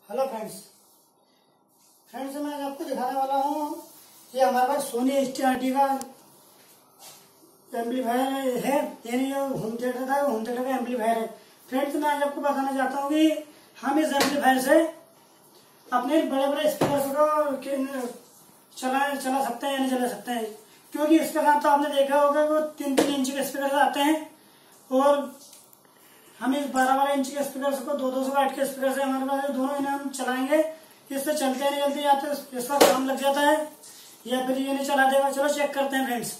Hello friends मैं आज आपको दिखाने वाला हूँ। ये हमारे पास सोनी STRT का एम्पलीफायर है, यानी जो होम थिएटर था, होम थिएटर का एम्पलीफायर है। फ्रेंड्स मैं आज आपको बताना चाहता हूँ कि हम इस एम्पलीफायर से अपने बड़े बड़े स्पीकर को चला सकते हैं या नहीं चला सकते हैं, क्योंकि इसके साथ तो आपने देखा होगा वो 3-3 इंच के स्पीकर आते हैं और हम इस 12-12 इंच के स्पीकर को 200 वाट के स्पीकर से हमारे पास दोनों इन्हें हम चलाएंगे। इससे चलते नहीं चलते, या तो इसका काम लग जाता है या फिर ये नहीं चला देगा। चलो चेक करते हैं फ्रेंड्स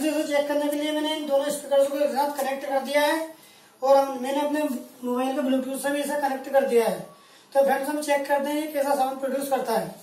इसे चेक करने के लिए मैंने इन दोनों स्पीकर को एक साथ कनेक्ट कर दिया है और मैंने अपने मोबाइल के ब्लूटूथ से भी इसे कनेक्ट कर दिया है। तो फ्रेंड्स हम चेक करते हैं ये कैसा साउंड प्रोड्यूस करता है।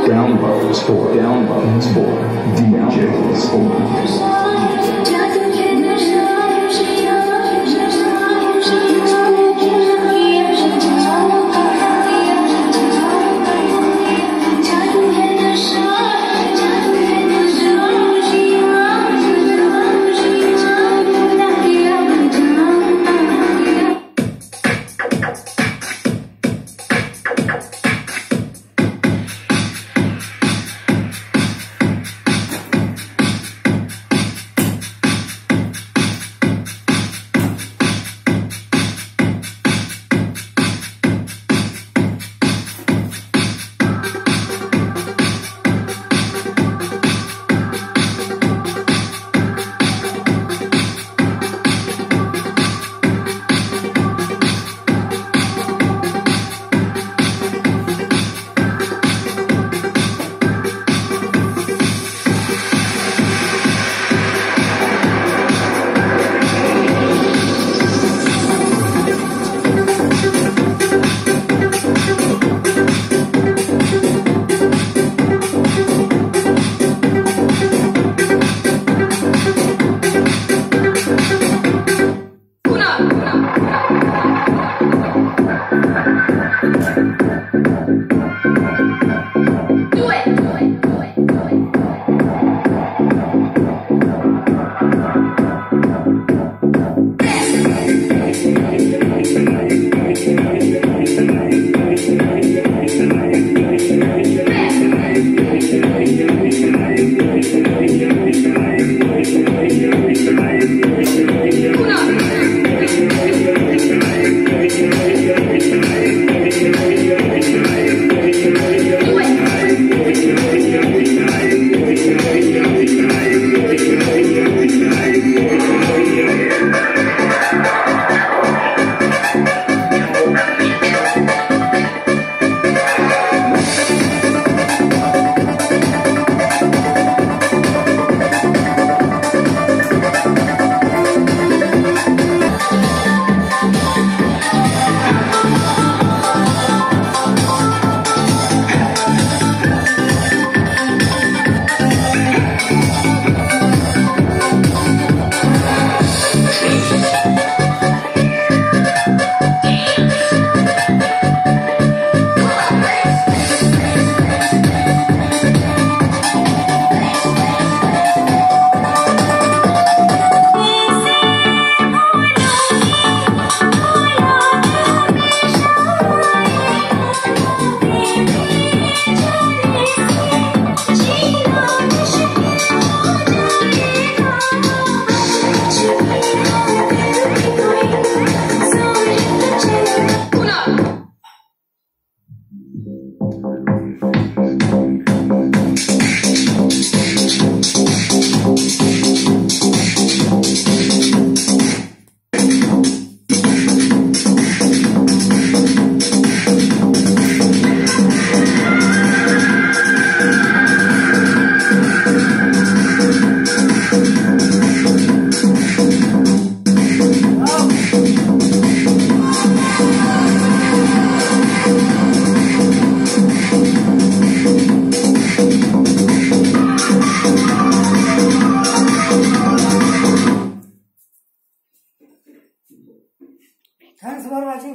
Downloads for DJs only.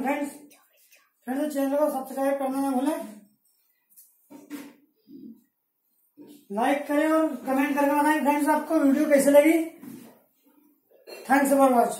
Watching friends. Friends channel को सब्सक्राइब करना ना भूलें, लाइक करें और कमेंट करके बताएं फ्रेंड्स आपको वीडियो कैसे लगी। Thanks for watch.